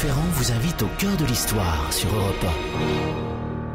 Ferrand vous invite au cœur de l'histoire sur Europe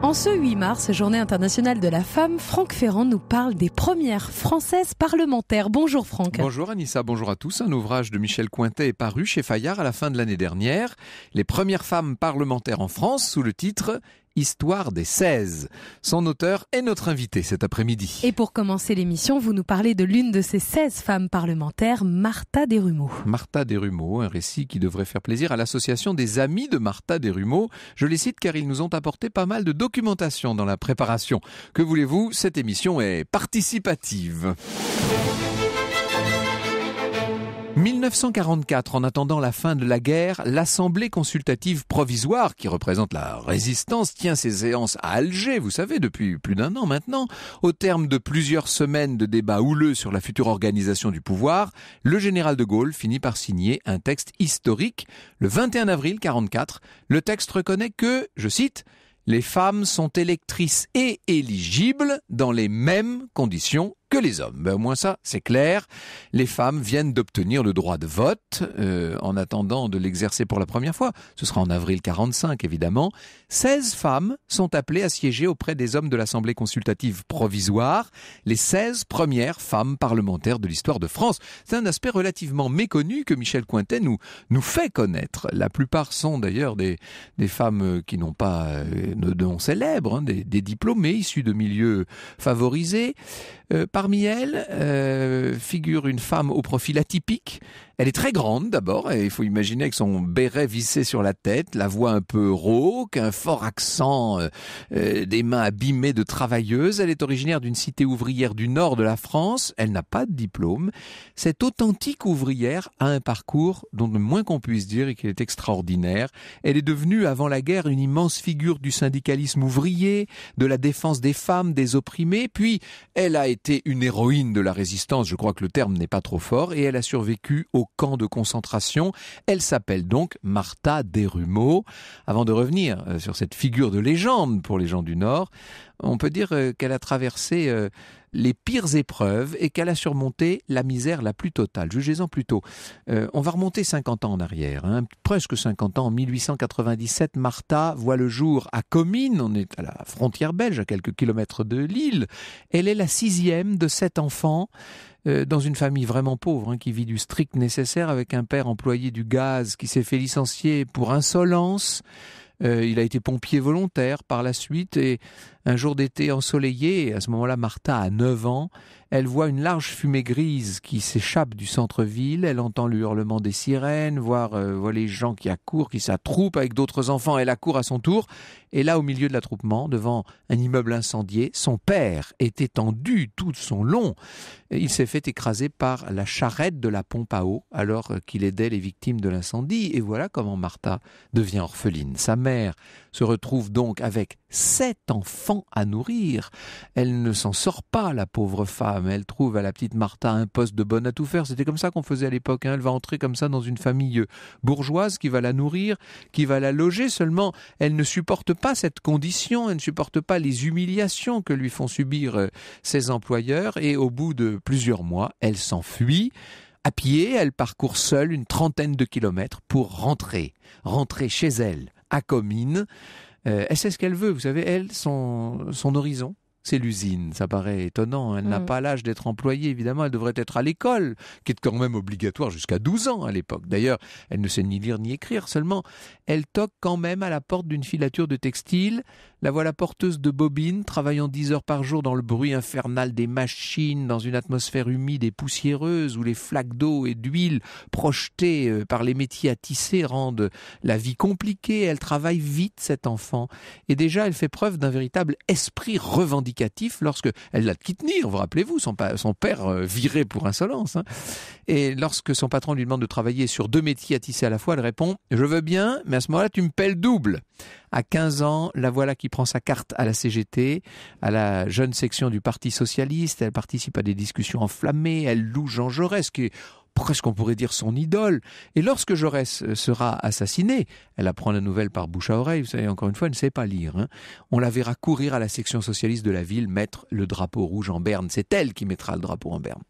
1. En ce 8 mars, journée internationale de la femme, Franck Ferrand nous parle des premières françaises parlementaires. Bonjour Franck. Bonjour Anissa, bonjour à tous. Un ouvrage de Michel Cointet est paru chez Fayard à la fin de l'année dernière. Les premières femmes parlementaires en France, sous le titre Histoire des 16. Son auteur est notre invité cet après-midi. Et pour commencer l'émission, vous nous parlez de l'une de ces 16 femmes parlementaires, Martha Desrumaux. Martha Desrumaux, un récit qui devrait faire plaisir à l'association des amis de Martha Desrumaux. Je les cite car ils nous ont apporté pas mal de documentation dans la préparation. Que voulez-vous, cette émission est participative. 1944, en attendant la fin de la guerre, l'Assemblée consultative provisoire, qui représente la résistance, tient ses séances à Alger, vous savez, depuis plus d'un an maintenant. Au terme de plusieurs semaines de débats houleux sur la future organisation du pouvoir, le général de Gaulle finit par signer un texte historique. Le 21 avril 1944, le texte reconnaît que, je cite, « Les femmes sont électrices et éligibles dans les mêmes conditions que les hommes ». Au moins ça, c'est clair. Les femmes viennent d'obtenir le droit de vote en attendant de l'exercer pour la première fois. Ce sera en avril 45, évidemment. 16 femmes sont appelées à siéger auprès des hommes de l'Assemblée consultative provisoire. Les 16 premières femmes parlementaires de l'histoire de France. C'est un aspect relativement méconnu que Michel Cointet nous fait connaître. La plupart sont d'ailleurs des femmes qui n'ont pas de nom célèbre, des diplômés issus de milieux favorisés. Parmi elles figure une femme au profil atypique. Elle est très grande d'abord, et il faut imaginer avec son béret vissé sur la tête, la voix un peu rauque, un fort accent, des mains abîmées de travailleuse. Elle est originaire d'une cité ouvrière du nord de la France. Elle n'a pas de diplôme. Cette authentique ouvrière a un parcours dont le moins qu'on puisse dire est qu'il est extraordinaire. Elle est devenue avant la guerre une immense figure du syndicalisme ouvrier, de la défense des femmes, des opprimés. Puis elle a été une héroïne de la résistance, je crois que le terme n'est pas trop fort, et elle a survécu au camp de concentration. Elle s'appelle donc Martha Desrumaux. Avant de revenir sur cette figure de légende pour les gens du Nord, on peut dire qu'elle a traversé les pires épreuves et qu'elle a surmonté la misère la plus totale. Jugez-en plutôt. On va remonter 50 ans en arrière, presque 50 ans. En 1897, Martha voit le jour à Comines. On est à la frontière belge, à quelques kilomètres de Lille. Elle est la 6e de 7 enfants. Dans une famille vraiment pauvre, qui vit du strict nécessaire avec un père employé du gaz qui s'est fait licencier pour insolence. Il a été pompier volontaire par la suite et un jour d'été ensoleillé, à ce moment-là Martha a 9 ans, elle voit une large fumée grise qui s'échappe du centre-ville, elle entend le hurlement des sirènes, voit les gens qui accourent, qui s'attroupent avec d'autres enfants, elle accourt à son tour, et là au milieu de l'attroupement, devant un immeuble incendié, son père est étendu tout son long. Il s'est fait écraser par la charrette de la pompe à eau alors qu'il aidait les victimes de l'incendie, et voilà comment Martha devient orpheline. Sa mère se retrouve donc avec 7 enfants à nourrir. Elle ne s'en sort pas, la pauvre femme. Elle trouve à la petite Martha un poste de bonne à tout faire. C'était comme ça qu'on faisait à l'époque. Elle va entrer comme ça dans une famille bourgeoise qui va la nourrir, qui va la loger. Seulement, elle ne supporte pas cette condition. Elle ne supporte pas les humiliations que lui font subir ses employeurs. Et au bout de plusieurs mois, elle s'enfuit. À pied, elle parcourt seule une 30aine de kilomètres pour rentrer chez elle, à Comines. Elle sait ce qu'elle veut, vous savez, elle, son horizon, c'est l'usine. Ça paraît étonnant, elle n'a pas l'âge d'être employée, évidemment, elle devrait être à l'école, qui est quand même obligatoire jusqu'à 12 ans à l'époque. D'ailleurs, elle ne sait ni lire ni écrire, seulement elle toque quand même à la porte d'une filature de textile. La voilà porteuse de bobines, travaillant 10 heures par jour dans le bruit infernal des machines, dans une atmosphère humide et poussiéreuse où les flaques d'eau et d'huile projetées par les métiers à tisser rendent la vie compliquée. Elle travaille vite, cet enfant. Et déjà, elle fait preuve d'un véritable esprit revendicatif lorsque elle l'a de qui tenir, vous rappelez-vous, son père viré pour insolence. Et lorsque son patron lui demande de travailler sur 2 métiers à tisser à la fois, elle répond « Je veux bien, mais à ce moment-là, tu me paies le double ». À 15 ans, la voilà qui prend sa carte à la CGT, à la jeune section du Parti Socialiste. Elle participe à des discussions enflammées, elle loue Jean Jaurès, qui est presque on pourrait dire son idole. Et lorsque Jaurès sera assassiné, elle apprend la nouvelle par bouche à oreille, vous savez, encore une fois, elle ne sait pas lire. On la verra courir à la section socialiste de la ville, mettre le drapeau rouge en berne. C'est elle qui mettra le drapeau en berne.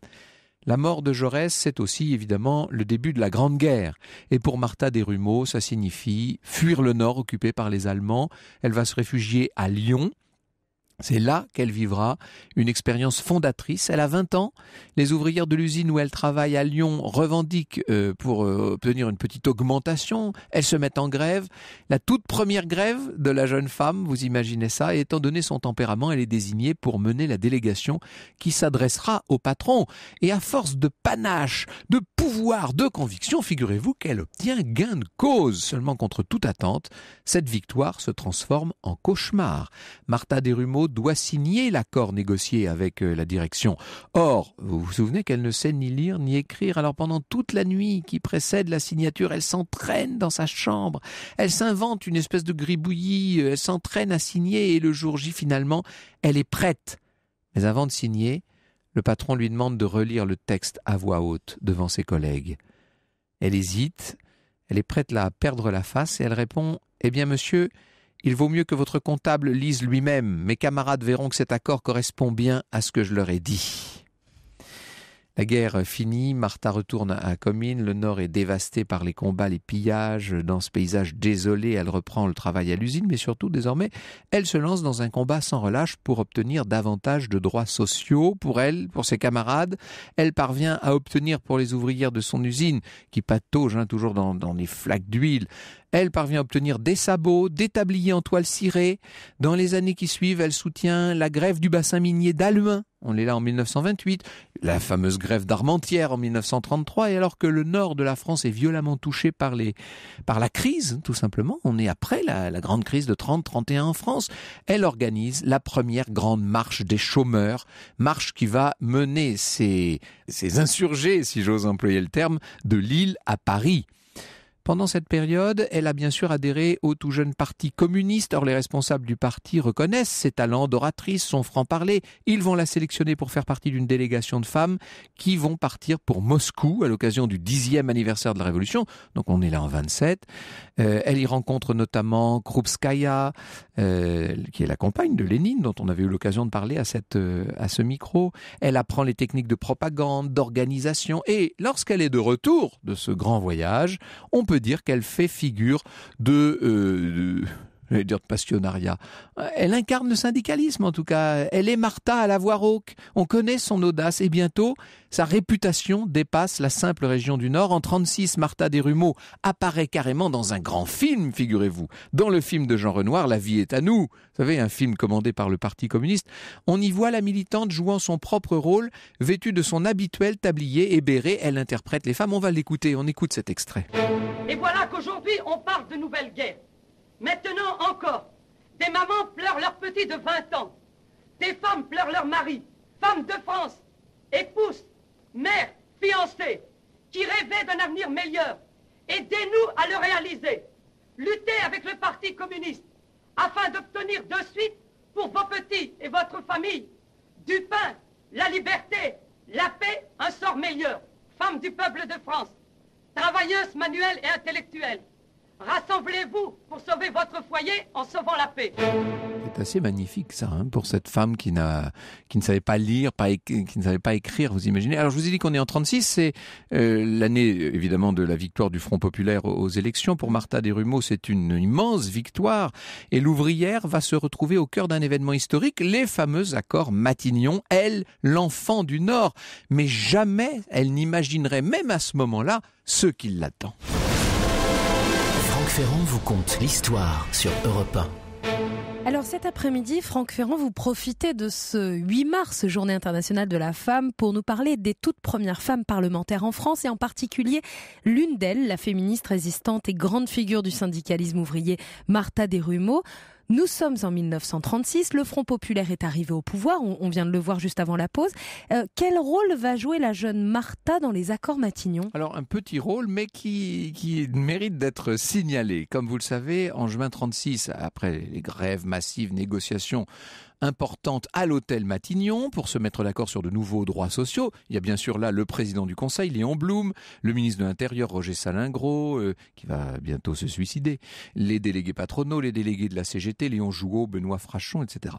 La mort de Jaurès, c'est aussi évidemment le début de la Grande Guerre. Et pour Martha Desrumaux, ça signifie fuir le Nord occupé par les Allemands. Elle va se réfugier à Lyon. C'est là qu'elle vivra une expérience fondatrice. Elle a 20 ans. Les ouvrières de l'usine où elle travaille à Lyon revendiquent pour obtenir une petite augmentation. Elles se mettent en grève. La toute première grève de la jeune femme, vous imaginez ça, et étant donné son tempérament, elle est désignée pour mener la délégation qui s'adressera au patron. Et à force de panache, de pouvoir, de conviction, figurez-vous qu'elle obtient gain de cause. Seulement contre toute attente, cette victoire se transforme en cauchemar. Martha Desrumaux doit signer l'accord négocié avec la direction. Or, vous vous souvenez qu'elle ne sait ni lire ni écrire. Alors pendant toute la nuit qui précède la signature, elle s'entraîne dans sa chambre. Elle s'invente une espèce de gribouillis. Elle s'entraîne à signer et le jour J, finalement, elle est prête. Mais avant de signer, le patron lui demande de relire le texte à voix haute devant ses collègues. Elle hésite. Elle est prête là à perdre la face et elle répond « Eh bien, monsieur, il vaut mieux que votre comptable lise lui-même. Mes camarades verront que cet accord correspond bien à ce que je leur ai dit. » La guerre finit, Martha retourne à Comines, le Nord est dévasté par les combats, les pillages. Dans ce paysage désolé, elle reprend le travail à l'usine, mais surtout, désormais, elle se lance dans un combat sans relâche pour obtenir davantage de droits sociaux pour elle, pour ses camarades. Elle parvient à obtenir pour les ouvrières de son usine, qui pataugent toujours dans les flaques d'huile, elle parvient à obtenir des sabots, des tabliers en toile cirée. Dans les années qui suivent, elle soutient la grève du bassin minier d'Halluin. On est là en 1928, la fameuse grève d'Armentières en 1933. Et alors que le nord de la France est violemment touché par la crise, tout simplement, on est après la grande crise de 30-31 en France, elle organise la première grande marche des chômeurs, marche qui va mener ces insurgés, si j'ose employer le terme, de Lille à Paris. Pendant cette période, elle a bien sûr adhéré au tout jeune parti communiste. Or, les responsables du parti reconnaissent ses talents d'oratrice, son franc-parler. Ils vont la sélectionner pour faire partie d'une délégation de femmes qui vont partir pour Moscou à l'occasion du 10e anniversaire de la Révolution. Donc, on est là en 27. Elle y rencontre notamment Krupskaya, qui est la compagne de Lénine, dont on avait eu l'occasion de parler à ce micro. Elle apprend les techniques de propagande, d'organisation. Et lorsqu'elle est de retour de ce grand voyage, on peut dire qu'elle fait figure de passionnariat. Elle incarne le syndicalisme en tout cas. Elle est Martha à la voix rauque. On connaît son audace et bientôt, sa réputation dépasse la simple région du Nord. En 1936, Martha Desrumaux apparaît carrément dans un grand film, figurez-vous. Dans le film de Jean Renoir, La vie est à nous. Vous savez, un film commandé par le Parti communiste. On y voit la militante jouant son propre rôle, vêtue de son habituel tablier et béret. Elle interprète les femmes. On va l'écouter. On écoute cet extrait. Et voilà qu'aujourd'hui, on parle de nouvelle guerre. Maintenant encore, des mamans pleurent leurs petits de 20 ans. Des femmes pleurent leurs maris. Femmes de France, épouses, mères, fiancées, qui rêvaient d'un avenir meilleur. Aidez-nous à le réaliser. Luttez avec le Parti communiste afin d'obtenir de suite pour vos petits et votre famille du pain, la liberté, la paix, un sort meilleur. Femmes du peuple de France, travailleuses manuelles et intellectuelles, rassemblez-vous pour sauver votre foyer en sauvant la paix. C'est assez magnifique ça, pour cette femme qui ne savait pas lire, qui ne savait pas écrire, vous imaginez. Alors je vous ai dit qu'on est en 1936, c'est l'année évidemment de la victoire du Front populaire aux élections. Pour Martha Desrumaux, c'est une immense victoire et l'ouvrière va se retrouver au cœur d'un événement historique, les fameux accords Matignon, elle, l'enfant du Nord. Mais jamais elle n'imaginerait, même à ce moment-là, ce qui l'attend. Franck Ferrand vous conte l'histoire sur Europe 1. Alors cet après-midi, Franck Ferrand, vous profitez de ce 8 mars, Journée internationale de la femme, pour nous parler des toutes premières femmes parlementaires en France et en particulier l'une d'elles, la féministe résistante et grande figure du syndicalisme ouvrier, Martha Desrumaux. Nous sommes en 1936, le Front populaire est arrivé au pouvoir, on vient de le voir juste avant la pause. Quel rôle va jouer la jeune Martha dans les accords Matignon ? Alors un petit rôle, mais qui mérite d'être signalé. Comme vous le savez, en juin 1936, après les grèves massives, négociations importantes à l'hôtel Matignon pour se mettre d'accord sur de nouveaux droits sociaux. Il y a bien sûr là le président du Conseil, Léon Blum, le ministre de l'Intérieur, Roger Salingro, qui va bientôt se suicider, les délégués patronaux, les délégués de la CGT, Léon Jouot, Benoît Frachon, etc.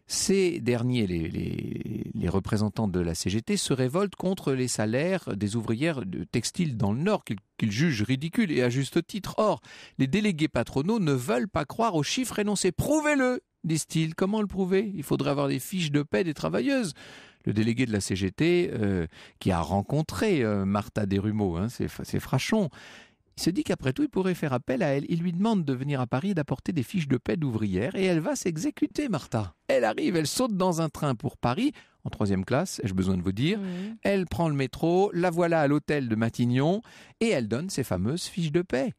Ces derniers, les représentants de la CGT, se révoltent contre les salaires des ouvrières de textile dans le Nord, qu'ils jugent ridicules, et à juste titre. Or, les délégués patronaux ne veulent pas croire aux chiffres énoncés. Prouvez-le, disent-ils. Comment le prouver ? Il faudrait avoir des fiches de paie des travailleuses. Le délégué de la CGT, qui a rencontré Martha Desrumaux, c'est Frachon, il se dit qu'après tout, il pourrait faire appel à elle. Il lui demande de venir à Paris et d'apporter des fiches de paie d'ouvrière, et elle va s'exécuter, Martha. Elle arrive, elle saute dans un train pour Paris, en 3e classe, ai-je besoin de vous dire. Elle prend le métro, la voilà à l'hôtel de Matignon, et elle donne ses fameuses fiches de paie.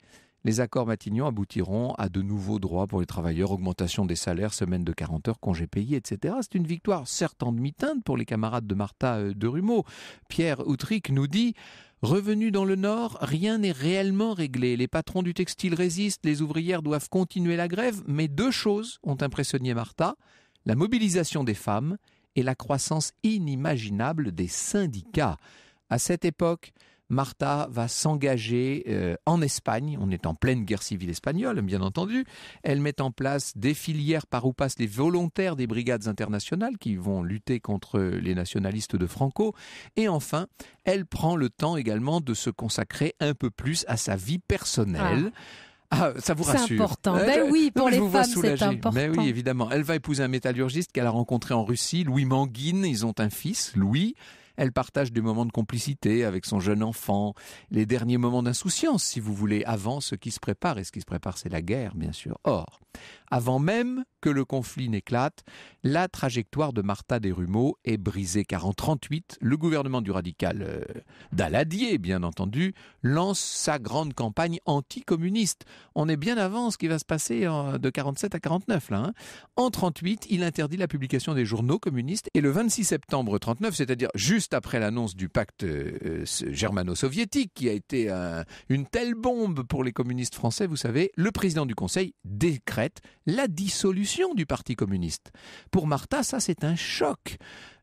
Les accords Matignon aboutiront à de nouveaux droits pour les travailleurs, augmentation des salaires, semaine de 40 heures, congés payés, etc. C'est une victoire certes en demi-teinte pour les camarades de Martha Desrumaux. Pierre Outric nous dit « Revenu dans le Nord, rien n'est réellement réglé. Les patrons du textile résistent, les ouvrières doivent continuer la grève, mais 2 choses ont impressionné Martha, la mobilisation des femmes et la croissance inimaginable des syndicats. À cette époque, Martha va s'engager en Espagne. On est en pleine guerre civile espagnole, bien entendu. Elle met en place des filières par où passent les volontaires des brigades internationales qui vont lutter contre les nationalistes de Franco. Et enfin, elle prend le temps également de se consacrer un peu plus à sa vie personnelle. Ça vous rassure. C'est important. Oui, pour les femmes, c'est important. Mais oui, évidemment. Elle va épouser un métallurgiste qu'elle a rencontré en Russie, Louis Manguine. Ils ont un fils, Louis. Elle partage des moments de complicité avec son jeune enfant, les derniers moments d'insouciance, si vous voulez, avant ce qui se prépare. Et ce qui se prépare, c'est la guerre, bien sûr. Or, avant même que le conflit n'éclate, la trajectoire de Martha Desrumaux est brisée, car en 1938, le gouvernement du radical Daladier, bien entendu, lance sa grande campagne anticommuniste. On est bien avant ce qui va se passer de 1947 à 1949. En 1938, il interdit la publication des journaux communistes, et le 26 septembre 1939, c'est-à-dire juste après l'annonce du pacte germano-soviétique, qui a été une telle bombe pour les communistes français, vous savez, le président du Conseil décrète la dissolution du Parti communiste. Pour Martha, ça c'est un choc.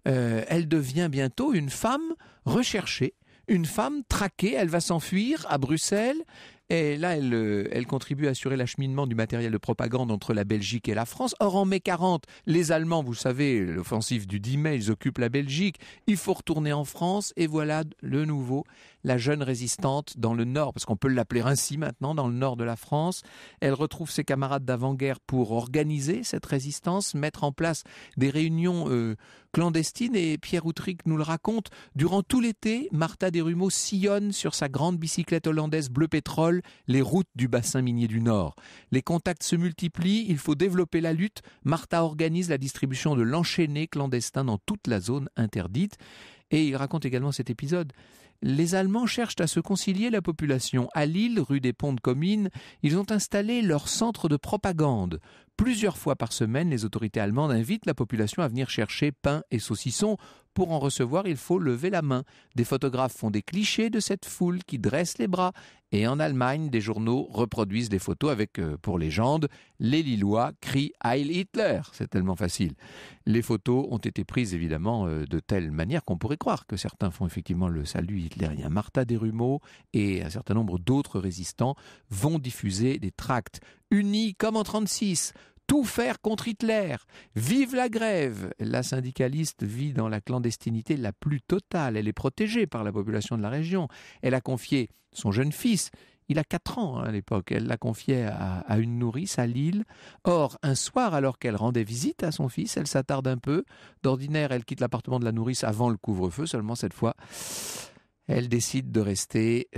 Elle devient bientôt une femme recherchée, une femme traquée. Elle va s'enfuir à Bruxelles. Et là, elle contribue à assurer l'acheminement du matériel de propagande entre la Belgique et la France. Or, en mai 40, les Allemands, vous savez, l'offensive du 10 mai, ils occupent la Belgique. Il faut retourner en France. Et voilà, le nouveau, la jeune résistante dans le Nord, parce qu'on peut l'appeler ainsi maintenant, dans le Nord de la France. Elle retrouve ses camarades d'avant-guerre pour organiser cette résistance, mettre en place des réunions clandestines. Et Pierre Outric nous le raconte. Durant tout l'été, Martha Desrumaux sillonne sur sa grande bicyclette hollandaise bleu pétrole les routes du bassin minier du Nord. Les contacts se multiplient, il faut développer la lutte. Martha organise la distribution de l'enchaîné clandestin dans toute la zone interdite. Et il raconte également cet épisode. Les Allemands cherchent à se concilier la population. À Lille, rue des Ponts de Comines, ils ont installé leur centre de propagande. Plusieurs fois par semaine, les autorités allemandes invitent la population à venir chercher pain et saucissons. Pour en recevoir, il faut lever la main. Des photographes font des clichés de cette foule qui dresse les bras. Et en Allemagne, des journaux reproduisent des photos avec, pour légende, les Lillois crient « Heil Hitler ». C'est tellement facile. Les photos ont été prises évidemment de telle manière qu'on pourrait croire que certains font effectivement le salut hitlérien. Martha Desrumaux et un certain nombre d'autres résistants vont diffuser des tracts unis comme en 1936. Tout faire contre Hitler. Vive la grève. La syndicaliste vit dans la clandestinité la plus totale. Elle est protégée par la population de la région. Elle a confié son jeune fils. Il a 4 ans à l'époque. Elle l'a confié à une nourrice à Lille. Or, un soir, alors qu'elle rendait visite à son fils, elle s'attarde un peu. D'ordinaire, elle quitte l'appartement de la nourrice avant le couvre-feu. Seulement cette fois, elle décide de rester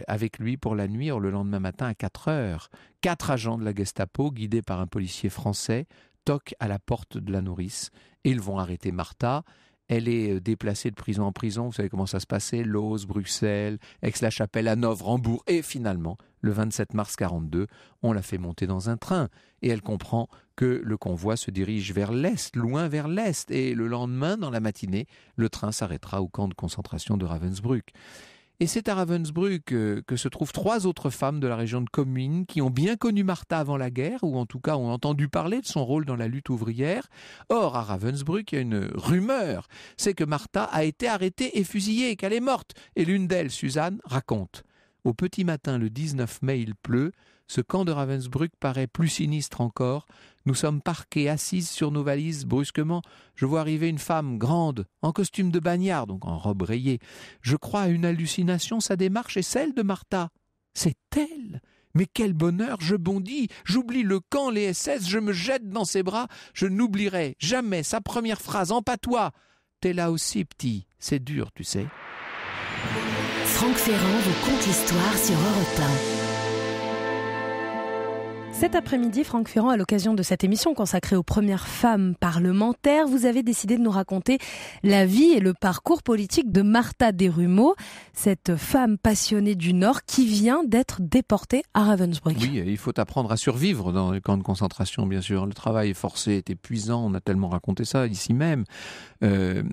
avec lui pour la nuit. Or, le lendemain matin, à 4 heures, 4 agents de la Gestapo, guidés par un policier français, toquent à la porte de la nourrice et ils vont arrêter Martha. Elle est déplacée de prison en prison. Vous savez comment ça se passait? Loos, Bruxelles, Aix-la-Chapelle, Hanovre, Hambourg. Et finalement, le 27 mars 1942, on la fait monter dans un train. Et elle comprend que le convoi se dirige vers l'Est, loin vers l'Est. Et le lendemain, dans la matinée, le train s'arrêtera au camp de concentration de Ravensbrück. Et c'est à Ravensbrück que se trouvent 3 autres femmes de la région de Comines qui ont bien connu Martha avant la guerre, ou en tout cas ont entendu parler de son rôle dans la lutte ouvrière. Or, à Ravensbrück, il y a une rumeur, c'est que Martha a été arrêtée et fusillée, qu'elle est morte. Et l'une d'elles, Suzanne, raconte. Au petit matin, le 19 mai, il pleut. Ce camp de Ravensbrück paraît plus sinistre encore. Nous sommes parqués, assises sur nos valises. Brusquement, je vois arriver une femme grande, en costume de bagnard, donc en robe rayée. Je crois à une hallucination, sa démarche est celle de Martha. C'est elle! Mais quel bonheur! Je bondis, j'oublie le camp, les SS, je me jette dans ses bras. Je n'oublierai jamais sa première phrase en patois. T'es là aussi, petit. C'est dur, tu sais. Franck Ferrand vous conte l'histoire sur Europe 1. Cet après-midi, Franck Ferrand, à l'occasion de cette émission consacrée aux premières femmes parlementaires, vous avez décidé de nous raconter la vie et le parcours politique de Martha Desrumaux, cette femme passionnée du Nord qui vient d'être déportée à Ravensbrück. Oui, il faut apprendre à survivre dans les camps de concentration, bien sûr. Le travail forcé est épuisant, on a tellement raconté ça ici même.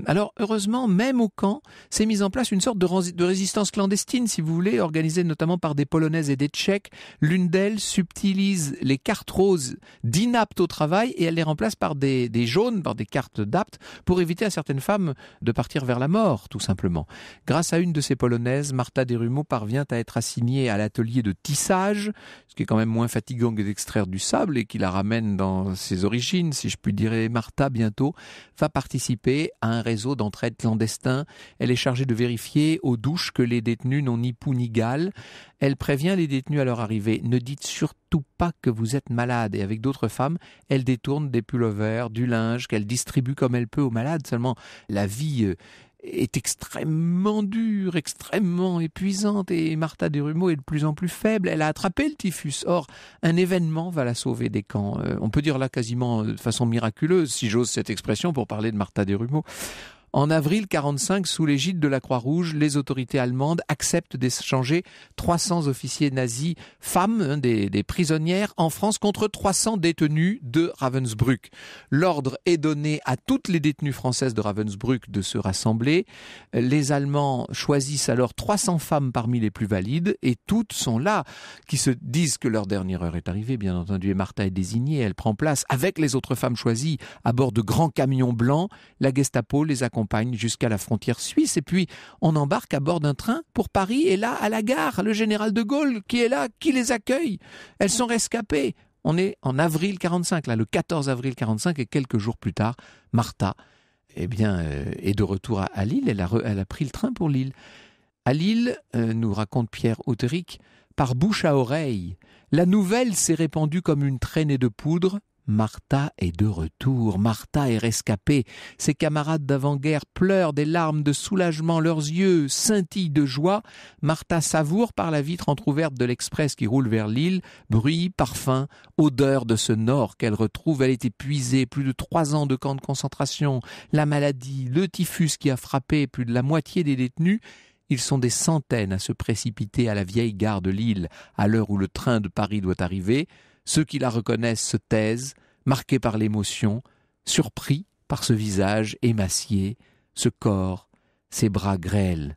Alors, heureusement, même au camp, s'est mise en place une sorte de résistance clandestine, si vous voulez, organisée notamment par des Polonaises et des Tchèques. L'une d'elles subtilise les cartes roses d'inaptes au travail et elle les remplace par des jaunes, par des cartes d'aptes, pour éviter à certaines femmes de partir vers la mort, tout simplement. Grâce à une de ces Polonaises, Martha Desrumaux parvient à être assignée à l'atelier de tissage, ce qui est quand même moins fatigant que d'extraire du sable et qui la ramène dans ses origines, si je puis dire. Et Martha, bientôt, va participer à un réseau d'entraide clandestin. Elle est chargée de vérifier aux douches que les détenus n'ont ni poux ni gale. Elle prévient les détenus à leur arrivée. Ne dites surtout pas que vous êtes malade. Et avec d'autres femmes, elle détourne des pullovers, du linge qu'elle distribue comme elle peut aux malades. Seulement, la vie est extrêmement dure, extrêmement épuisante et Martha Desrumaux est de plus en plus faible. Elle a attrapé le typhus. Or, un événement va la sauver des camps. On peut dire là quasiment de façon miraculeuse, si j'ose cette expression pour parler de Martha Desrumaux. En avril 1945, sous l'égide de la Croix-Rouge, les autorités allemandes acceptent d'échanger 300 officiers nazis, femmes, des prisonnières, en France contre 300 détenus de Ravensbrück. L'ordre est donné à toutes les détenues françaises de Ravensbrück de se rassembler. Les Allemands choisissent alors 300 femmes parmi les plus valides et toutes sont là, qui se disent que leur dernière heure est arrivée, bien entendu, et Martha est désignée. Elle prend place avec les autres femmes choisies à bord de grands camions blancs. La Gestapo les accompagne jusqu'à la frontière suisse et puis on embarque à bord d'un train pour Paris et là, à la gare, le général de Gaulle qui est là, qui les accueille. Elles sont rescapées. On est en avril 1945, là, le 14 avril 1945 et quelques jours plus tard, Martha est de retour à Lille. Elle a pris le train pour Lille. À Lille, nous raconte Pierre Auteric, par bouche à oreille, la nouvelle s'est répandue comme une traînée de poudre. Martha est de retour, Martha est rescapée. Ses camarades d'avant-guerre pleurent des larmes de soulagement, leurs yeux scintillent de joie. Martha savoure par la vitre entrouverte de l'express qui roule vers Lille, bruit, parfum, odeur de ce Nord qu'elle retrouve. Elle est épuisée, plus de 3 ans de camp de concentration, la maladie, le typhus qui a frappé plus de la moitié des détenus. Ils sont des centaines à se précipiter à la vieille gare de Lille à l'heure où le train de Paris doit arriver. Ceux qui la reconnaissent se taisent, marqués par l'émotion, surpris par ce visage émacié, ce corps, ces bras grêles.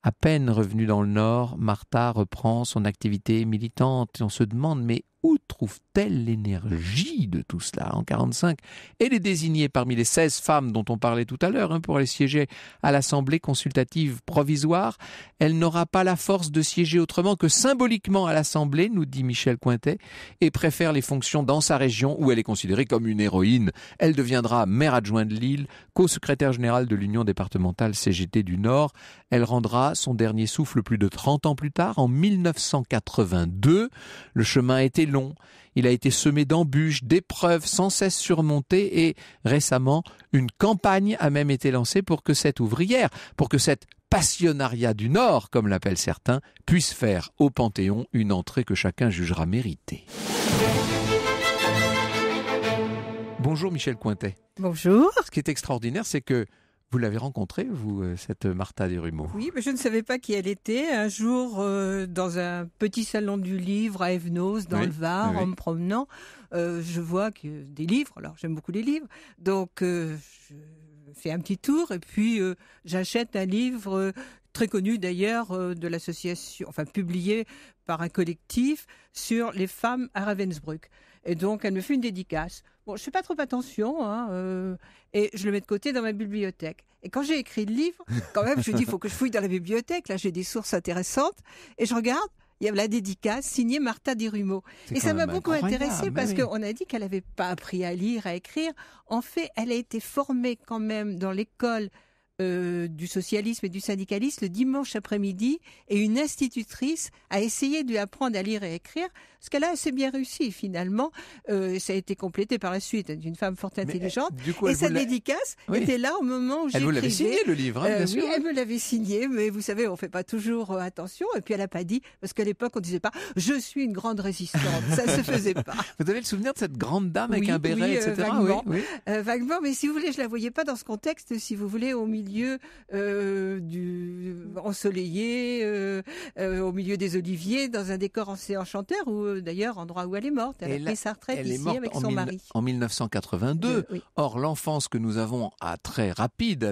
À peine revenue dans le Nord, Martha reprend son activité militante et on se demande mais où trouve-t-elle l'énergie de tout cela? En 1945, elle est désignée parmi les 16 femmes dont on parlait tout à l'heure pour aller siéger à l'Assemblée consultative provisoire. Elle n'aura pas la force de siéger autrement que symboliquement à l'Assemblée, nous dit Michel Cointet, et préfère les fonctions dans sa région où elle est considérée comme une héroïne. Elle deviendra maire adjoint de Lille, co-secrétaire générale de l'Union départementale CGT du Nord. Elle rendra son dernier souffle plus de 30 ans plus tard, en 1982. Le chemin a été long, il a été semé d'embûches, d'épreuves sans cesse surmontées et récemment, une campagne a même été lancée pour que cette ouvrière, pour que cette passionnariat du Nord, comme l'appellent certains, puisse faire au Panthéon une entrée que chacun jugera méritée. Bonjour Michel Cointet. Bonjour. Ce qui est extraordinaire, c'est que vous l'avez rencontrée, vous, cette Martha Desrumaux? Oui, mais je ne savais pas qui elle était. Un jour, dans un petit salon du livre à Evenos, dans le Var, en me promenant, je vois que des livres. Alors, j'aime beaucoup les livres. Donc, je fais un petit tour et puis j'achète un livre très connu d'ailleurs de l'association, enfin publié par un collectif sur les femmes à Ravensbrück. Et donc, elle me fait une dédicace. Bon, je fais pas trop attention, et je le mets de côté dans ma bibliothèque. Et quand j'ai écrit le livre, quand même, je me dis, il faut que je fouille dans la bibliothèque. Là, j'ai des sources intéressantes. Et je regarde, il y a la dédicace signée Martha Desrumeaux. Et ça m'a beaucoup intéressée parce qu'on a dit qu'elle n'avait pas appris à lire, à écrire. En fait, elle a été formée quand même dans l'école du socialisme et du syndicalisme le dimanche après-midi, et une institutrice a essayé de lui apprendre à lire et écrire, ce qu'elle a assez bien réussi finalement. Ça a été complété par la suite d'une femme fort intelligente. Et sa dédicace était là au moment où j'écrivais. Elle vous l'avait signé, le livre, bien sûr. Oui, elle me l'avait signé, mais vous savez, on ne fait pas toujours attention. Et puis elle n'a pas dit, parce qu'à l'époque on ne disait pas « je suis une grande résistante ». Ça ne se faisait pas. Vous avez le souvenir de cette grande dame avec un béret, etc. Vaguement, vaguement, mais si vous voulez, je ne la voyais pas dans ce contexte, si vous voulez, au milieu du ensoleillé, au milieu des oliviers, dans un décor assez enchanteur, ou d'ailleurs endroit où elle est morte. Elle a pris sa retraite ici avec son mari. En 1982. Or, l'enfance que nous avons très rapide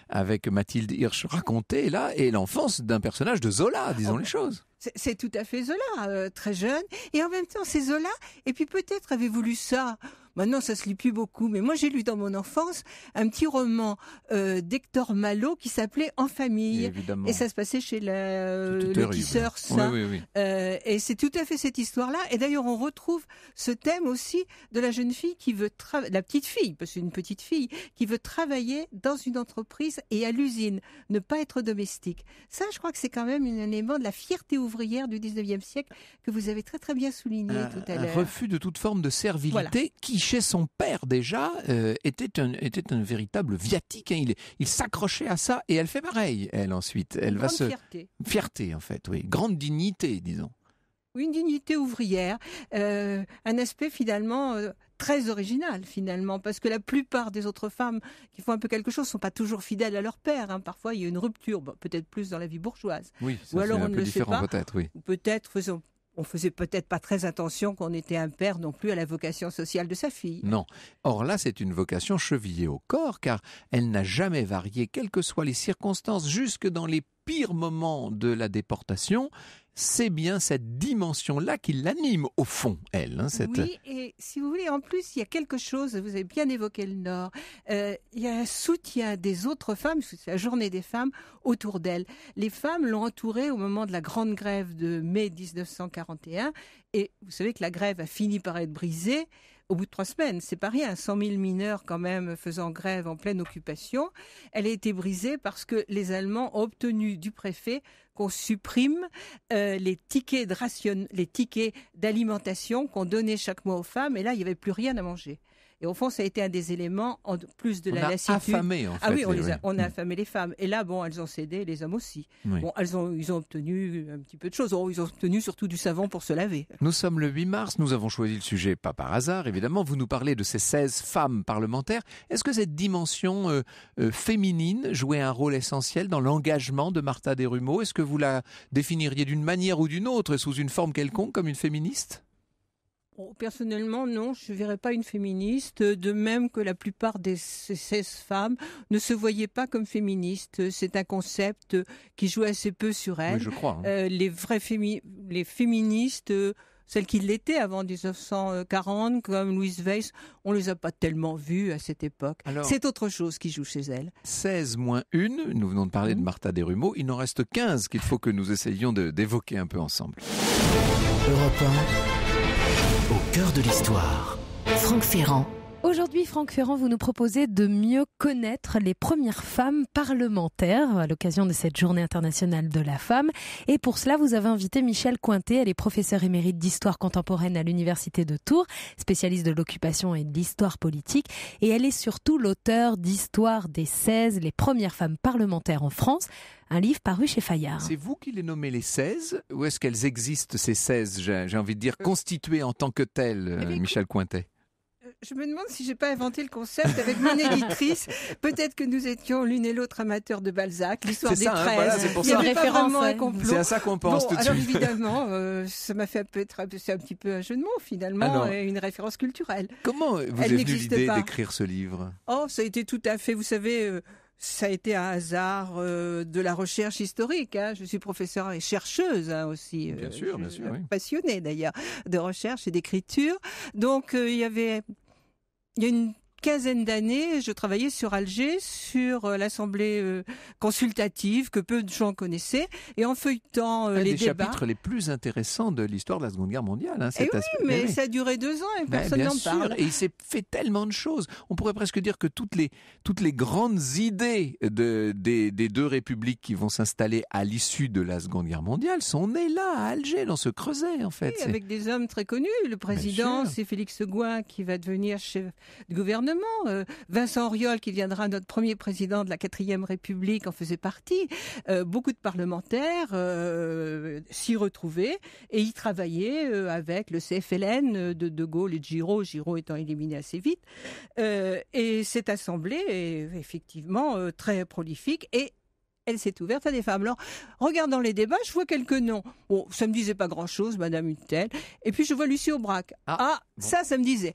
avec Mathilde Hirsch racontée là, est l'enfance d'un personnage de Zola, disons les choses. C'est tout à fait Zola, très jeune. Et en même temps, c'est Zola. Et puis peut-être avez-vous lu ça. Maintenant, ça se lit plus beaucoup, mais moi j'ai lu dans mon enfance un petit roman d'Hector Malot qui s'appelait En famille. Évidemment. Et ça se passait chez le tisseur Saint. Et c'est tout à fait cette histoire-là. Et d'ailleurs, on retrouve ce thème aussi de la jeune fille qui veut la petite fille, parce que c'est une petite fille, qui veut travailler dans une entreprise et à l'usine, ne pas être domestique. Ça, je crois que c'est quand même un élément de la fierté ouvrière du 19e siècle que vous avez très très bien souligné tout à l'heure. Un refus de toute forme de servilité qui, chez son père déjà, était un véritable viatique. Il s'accrochait à ça, et elle fait pareil, elle ensuite. Elle va se... Fierté en fait, oui. Grande dignité, disons. Oui, une dignité ouvrière, un aspect finalement très original finalement, parce que la plupart des autres femmes qui font un peu quelque chose ne sont pas toujours fidèles à leur père. Parfois, il y a une rupture, peut-être plus dans la vie bourgeoise. Oui, ou alors on un ne peu le différent sait pas. Peut-être, oui. Ou peut-être on faisait peut-être pas très attention qu'on était un père non plus à la vocation sociale de sa fille. Non. Or là, c'est une vocation chevillée au corps, car elle n'a jamais varié, quelles que soient les circonstances, jusque dans les pires moments de la déportation. C'est bien cette dimension-là qui l'anime au fond, elle. Oui, et si vous voulez, en plus, il y a quelque chose, vous avez bien évoqué le Nord, il y a un soutien des autres femmes, parce que c'est la journée des femmes, autour d'elle. Les femmes l'ont entourée au moment de la grande grève de mai 1941, et vous savez que la grève a fini par être brisée au bout de 3 semaines. C'est pas rien, 100 000 mineurs quand même faisant grève en pleine occupation. Elle a été brisée parce que les Allemands ont obtenu du préfet qu'on supprime les tickets d'alimentation qu'on donnait chaque mois aux femmes, et là il n'y avait plus rien à manger. Et au fond, ça a été un des éléments, en plus de la lassitude. On a affamé, en fait. Ah oui, on a affamé les femmes. Et là, elles ont cédé, les hommes aussi. Oui. Bon, ils ont obtenu un petit peu de choses. Ils ont obtenu surtout du savon pour se laver. Nous sommes le 8 mars, nous avons choisi le sujet, pas par hasard, évidemment. Vous nous parlez de ces 16 femmes parlementaires. Est-ce que cette dimension féminine jouait un rôle essentiel dans l'engagement de Martha Desrumeaux? Est-ce que vous la définiriez d'une manière ou d'une autre, sous une forme quelconque, comme une féministe? Personnellement, non, je ne verrais pas une féministe, de même que la plupart des 16 femmes ne se voyaient pas comme féministes. C'est un concept qui joue assez peu sur elles. Oui, je crois. Les féministes, celles qui l'étaient avant 1940, comme Louise Weiss, on ne les a pas tellement vues à cette époque. Alors, c'est autre chose qui joue chez elles. 16 moins 1, nous venons de parler de Martha Desrumeaux, il en reste 15 qu'il faut que nous essayions d'évoquer un peu ensemble. Europe 1. Au cœur de l'histoire. Franck Ferrand. Aujourd'hui, Franck Ferrand, vous nous proposez de mieux connaître les premières femmes parlementaires à l'occasion de cette journée internationale de la femme. Et pour cela, vous avez invité Michèle Cointet. Elle est professeure émérite d'histoire contemporaine à l'Université de Tours, spécialiste de l'occupation et de l'histoire politique. Et elle est surtout l'auteure d'Histoire des 16, les premières femmes parlementaires en France. Un livre paru chez Fayard. C'est vous qui les nommez les 16 ou est-ce qu'elles existent, ces 16, j'ai envie de dire, constituées en tant que telles, Michèle Cointet? Je me demande si j'ai pas inventé le concept avec mon éditrice. Peut-être que nous étions l'une et l'autre amateurs de Balzac, l'histoire des 13. Voilà, c'est pour ça. Il y avait pas vraiment un complot. C'est à ça qu'on pense tout de alors suite. Évidemment, ça m'a fait c'est un petit peu un jeu de mots finalement, et une référence culturelle. Comment vous est venue l'idée d'écrire ce livre? Ça a été tout à fait, vous savez... ça a été un hasard de la recherche historique. Hein. Je suis professeure et chercheuse aussi. Bien sûr, oui. Passionnée d'ailleurs de recherche et d'écriture. Donc il y a une quinzaine d'années, je travaillais sur Alger, sur l'assemblée consultative que peu de gens connaissaient, et en feuilletant les débats. Des chapitres les plus intéressants de l'histoire de la Seconde Guerre mondiale. Hein, mais ça a duré 2 ans et personne n'en parle. Et il s'est fait tellement de choses. On pourrait presque dire que toutes les grandes idées des deux républiques qui vont s'installer à l'issue de la Seconde Guerre mondiale sont nées là, à Alger, dans ce creuset, en fait. Oui, avec des hommes très connus. Le président, c'est Félix Segouin qui va devenir chef du gouvernement. Vincent Auriol, qui deviendra notre premier président de la 4e République, en faisait partie. Beaucoup de parlementaires s'y retrouvaient et y travaillaient avec le CFLN de Gaulle et de Giraud étant éliminé assez vite. Et cette assemblée est effectivement très prolifique et elle s'est ouverte à des femmes. Alors, regardant les débats, je vois quelques noms. Bon, ça me disait pas grand-chose, Madame Hutel. Et puis, je vois Lucie Aubrac. Bon. Ça me disait.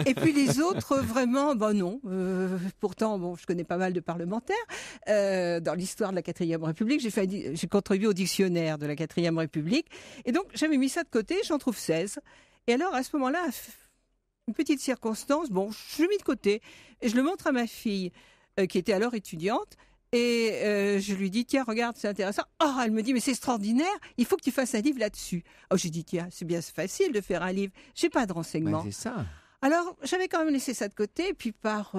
Et puis, les autres, vraiment, non. Pourtant, je connais pas mal de parlementaires. Dans l'histoire de la 4e République, j'ai contribué au dictionnaire de la 4e République. Et donc, j'avais mis ça de côté, j'en trouve 16. Et alors, à ce moment-là, une petite circonstance, je l'ai mis de côté. Et je le montre à ma fille, qui était alors étudiante. Et je lui dis, tiens, regarde, c'est intéressant. Oh, elle me dit, mais c'est extraordinaire, il faut que tu fasses un livre là-dessus. Oh, j'ai dit, tiens, c'est facile de faire un livre. J'ai pas de renseignements. C'est ça. Alors, j'avais quand même laissé ça de côté, et puis par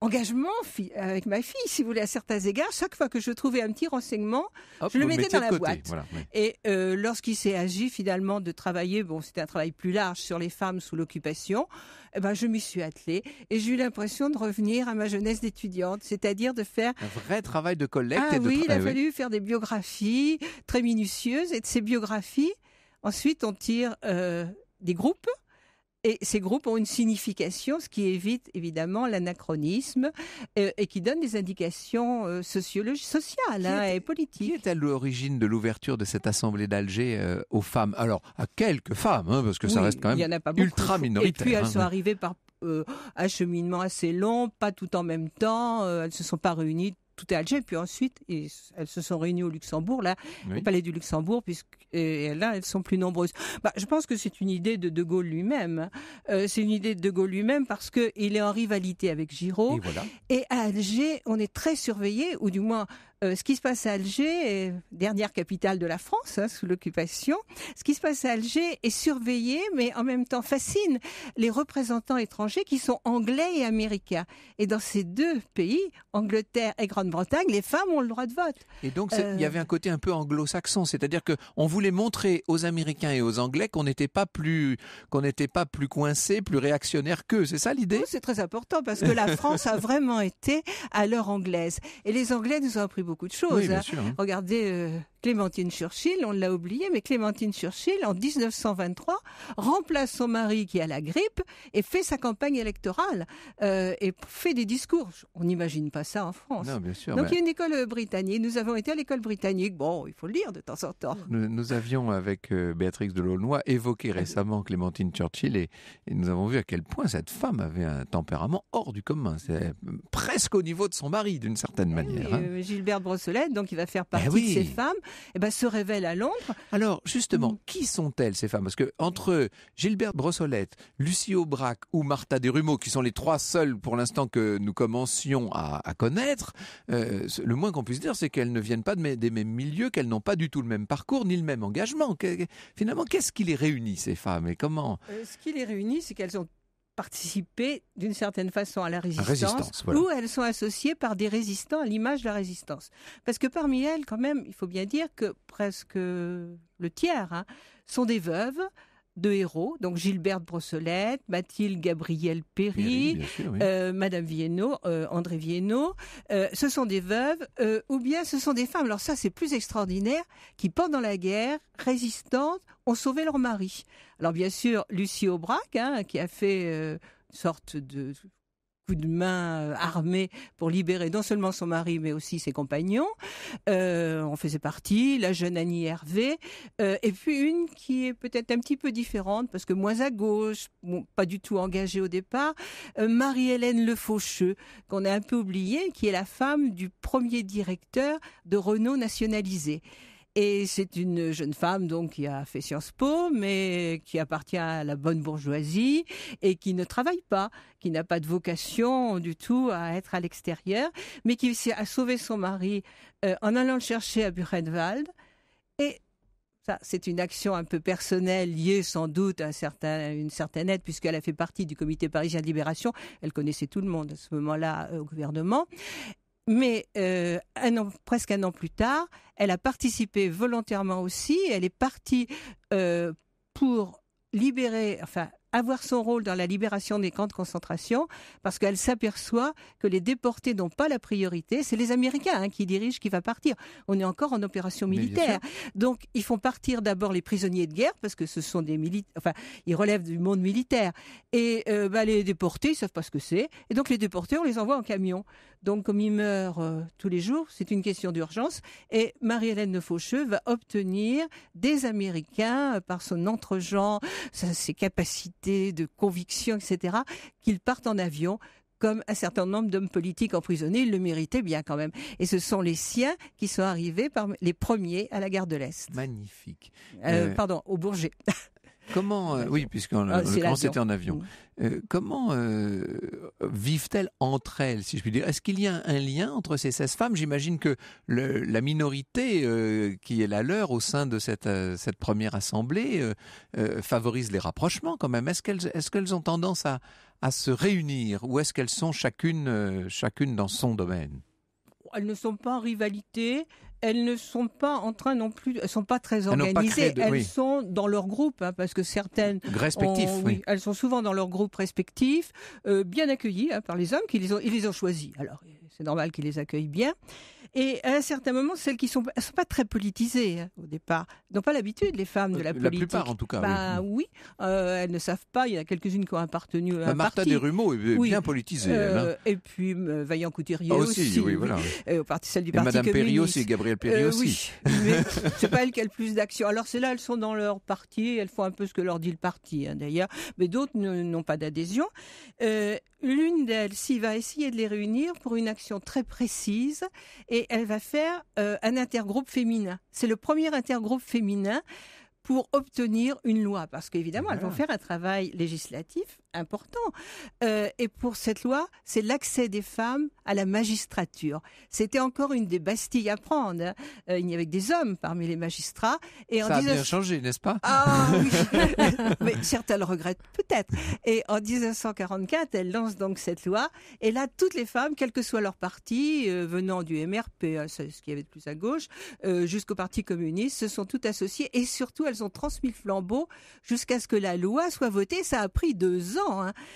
engagement avec ma fille, si vous voulez, à certains égards, chaque fois que je trouvais un petit renseignement, je le mettais dans la boîte. Voilà, oui. Et lorsqu'il s'est agi finalement de travailler, c'était un travail plus large sur les femmes sous l'occupation, je m'y suis attelée et j'ai eu l'impression de revenir à ma jeunesse d'étudiante, c'est-à-dire de faire un vrai travail de collecte. Il a fallu faire des biographies très minutieuses, et de ces biographies, ensuite on tire des groupes. Et ces groupes ont une signification, ce qui évite évidemment l'anachronisme et qui donne des indications sociales et politiques. Qui est à l'origine de l'ouverture de cette assemblée d'Alger aux femmes? Alors, à quelques femmes, parce que ça reste quand même ultra minoritaire. Et puis elles sont arrivées par un cheminement assez long, pas tout en même temps. Elles ne se sont pas réunies tout à Alger, puis ensuite elles se sont réunies au Luxembourg, au Palais du Luxembourg, et là elles sont plus nombreuses. Je pense que c'est une idée de De Gaulle lui-même. C'est une idée de De Gaulle lui-même parce qu'il est en rivalité avec Giraud. Et voilà. Et à Alger, on est très surveillé, ou du moins ce qui se passe à Alger, dernière capitale de la France, sous l'occupation, ce qui se passe à Alger est surveillé, mais en même temps fascine les représentants étrangers qui sont anglais et américains. Et dans ces deux pays, Angleterre et Grande-Bretagne, les femmes ont le droit de vote. Et donc, il y avait un côté un peu anglo-saxon, c'est-à-dire qu'on voulait montrer aux Américains et aux Anglais qu'on n'était pas plus coincés, plus réactionnaires qu'eux. C'est ça l'idée? Oui, c'est très important parce que la France a vraiment été à l'heure anglaise. Et les Anglais nous ont appris beaucoup de choses. Oui, bien sûr. Regardez Clémentine Churchill, on l'a oublié, mais Clémentine Churchill, en 1923, remplace son mari qui a la grippe et fait sa campagne électorale et fait des discours. On n'imagine pas ça en France. Non, bien sûr. Donc il y a une école britannique. Nous avons été à l'école britannique. Bon, il faut le lire de temps en temps. Nous avions, avec Béatrix de Laulnoy, évoqué récemment Clémentine Churchill et nous avons vu à quel point cette femme avait un tempérament hors du commun. C'est presque au niveau de son mari, d'une certaine manière. Gilberte Brossolette, donc il va faire partie de ces femmes, se révèle à Londres. Alors, justement, qui sont-elles, ces femmes? Parce que entre Gilberte Brossolette, Lucie Aubrac ou Martha Desrumeaux, qui sont les trois seules pour l'instant que nous commencions à connaître, le moins qu'on puisse dire, c'est qu'elles ne viennent pas des mêmes milieux, qu'elles n'ont pas du tout le même parcours, ni le même engagement. Finalement, qu'est-ce qui les réunit, ces femmes, et comment? Ce qui les réunit, c'est qu'elles ont participé d'une certaine façon à la résistance, voilà. Ou elles sont associées par des résistants à l'image de la résistance. Parce que parmi elles, quand même, il faut bien dire que presque le tiers sont des veuves de héros, donc Gilberte Brossolette, Mathilde Gabrielle Péry, bien sûr, oui. Madame Viennot, André Viennot, ce sont des veuves, ou bien ce sont des femmes, alors ça c'est plus extraordinaire, qui pendant la guerre, résistantes, ont sauvé leur mari. Alors bien sûr, Lucie Aubrac, qui a fait une sorte de coup de main armé pour libérer non seulement son mari, mais aussi ses compagnons. On faisait partie, la jeune Annie Hervé, et puis une qui est peut-être un petit peu différente, parce que moins à gauche, pas du tout engagée au départ, Marie-Hélène Le Faucheux, qu'on a un peu oubliée, qui est la femme du premier directeur de Renault nationalisé. Et c'est une jeune femme donc qui a fait Sciences Po, mais qui appartient à la bonne bourgeoisie et qui ne travaille pas, qui n'a pas de vocation du tout à être à l'extérieur, mais qui a sauvé son mari en allant le chercher à Buchenwald. Et ça, c'est une action un peu personnelle liée sans doute à une certaine aide, puisqu'elle a fait partie du Comité parisien de libération. Elle connaissait tout le monde à ce moment-là au gouvernement. Mais presque un an plus tard, elle a participé volontairement aussi. Elle est partie pour avoir son rôle dans la libération des camps de concentration, parce qu'elle s'aperçoit que les déportés n'ont pas la priorité. C'est les Américains qui dirigent, qui va partir. On est encore en opération militaire. Donc, ils font partir d'abord les prisonniers de guerre, parce que ce sont des militaires, ils relèvent du monde militaire. Et les déportés, ils savent pas ce que c'est. Et donc, les déportés, on les envoie en camion. Donc, comme ils meurent tous les jours, c'est une question d'urgence. Et Marie-Hélène Le Faucheux va obtenir des Américains, par son entre-gens, ses capacités de conviction, etc., qu'ils partent en avion, comme un certain nombre d'hommes politiques emprisonnés. Ils le méritaient bien quand même. Et ce sont les siens qui sont arrivés les premiers à la gare de l'Est. Magnifique. Au Bourget. Comment, oui, puisqu'en l'occurrence c'était en avion. Comment vivent-elles entre elles, si je puis dire? Est-ce qu'il y a un lien entre ces 16 femmes? J'imagine que la minorité qui est la leur au sein de cette première assemblée favorise les rapprochements quand même. Est-ce qu'elles ont tendance à se réunir, ou est-ce qu'elles sont chacune dans son domaine? Elles ne sont pas en rivalité. Elles ne sont pas en train non plus, elles sont pas très organisées. Elles sont dans leur groupe, parce que certaines respectifs. Oui, elles sont souvent dans leur groupe respectif, bien accueillies par les hommes ils les ont choisis. Alors c'est normal qu'ils les accueillent bien. Et à un certain moment, elles sont pas très politisées au départ. Elles n'ont pas l'habitude, les femmes, de la politique. La plupart, en tout cas. Oui. Elles ne savent pas. Il y en a quelques-unes qui ont appartenu à un Martha parti. Desrumaux est bien politisée. Et puis Vaillant-Couturier aussi. Oui, voilà. Celle du et Parti Madame communiste. Perriot aussi, Gabrielle Perriot aussi. Oui, mais c'est pas elles qui ont le plus d'action. Alors celles-là, elles sont dans leur parti. Elles font un peu ce que leur dit le parti, d'ailleurs. Mais d'autres n'ont pas d'adhésion. L'une d'elles, va essayer de les réunir pour une action très précise, et elle va faire un intergroupe féminin. C'est le premier intergroupe féminin pour obtenir une loi, parce qu'évidemment, elles vont faire un travail législatif important. Et pour cette loi, c'est l'accès des femmes à la magistrature. C'était encore une des bastilles à prendre. Il n'y avait que des hommes parmi les magistrats. Et ça a bien changé, n'est-ce pas? Ah oui. Mais certains le regrettent peut-être. Et en 1944, elle lance donc cette loi. Et là, toutes les femmes, quel que soit leur parti, venant du MRP, c'est ce qu'il y avait de plus à gauche, jusqu'au Parti communiste, se sont toutes associées. Et surtout, elles ont transmis le flambeau jusqu'à ce que la loi soit votée. Ça a pris 2 ans.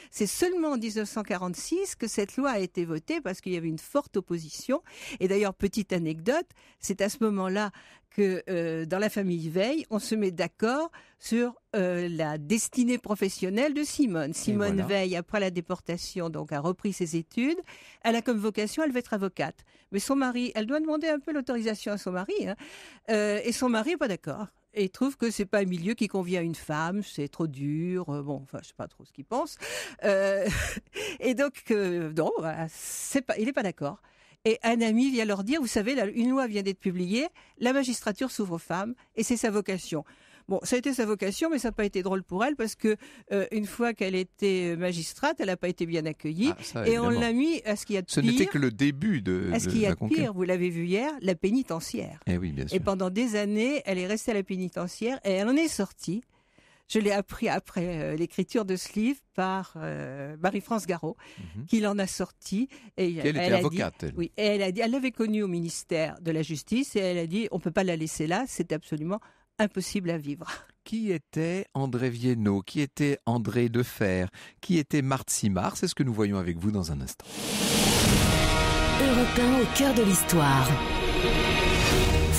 C'est seulement en 1946 que cette loi a été votée, parce qu'il y avait une forte opposition. Et d'ailleurs, petite anecdote, c'est à ce moment-là que dans la famille Veil, on se met d'accord sur la destinée professionnelle de Simone. Simone Veil, après la déportation, donc a repris ses études. Elle a comme vocation, elle veut être avocate. Mais son mari, elle doit demander un peu l'autorisation à son mari. Et son mari n'est pas d'accord. Et il trouve que c'est pas un milieu qui convient à une femme, c'est trop dur. Je sais pas trop ce qu'il pense. Et donc, il n'est pas d'accord. Et un ami vient leur dire, vous savez, une loi vient d'être publiée, la magistrature s'ouvre aux femmes, et c'est sa vocation. Bon, ça a été sa vocation, mais ça n'a pas été drôle pour elle, parce que une fois qu'elle était magistrate, elle n'a pas été bien accueillie, et on l'a mis à ce qu'il y a de pire. Ce n'était que le début de à ce qu'il y a de pire, vous l'avez vu hier, la pénitentiaire. Eh oui, bien sûr. Et pendant des années, elle est restée à la pénitentiaire, et elle en est sortie. Je l'ai appris après l'écriture de ce livre par Marie-France Garot, qui l'en a sorti. Et elle était avocate, elle. Oui, et elle a dit, elle l'avait connue au ministère de la Justice, et elle a dit, on ne peut pas la laisser là, c'est absolument impossible à vivre. Qui était André Viénot? Qui était André Defer? Qui était Marthe Simard? C'est ce que nous voyons avec vous dans un instant. Europe 1 au cœur de l'histoire.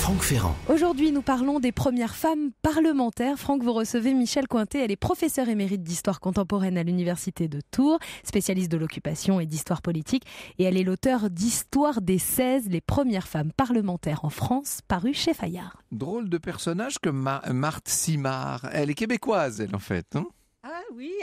Franck Ferrand. Aujourd'hui, nous parlons des premières femmes parlementaires. Franck, vous recevez Michèle Cointet. Elle est professeure émérite d'histoire contemporaine à l'université de Tours, spécialiste de l'occupation et d'histoire politique. Et elle est l'auteure d'Histoire des 16, les premières femmes parlementaires en France, paru chez Fayard. Drôle de personnage que Marthe Simard. Elle est québécoise, elle, en fait. Hein? Ah oui,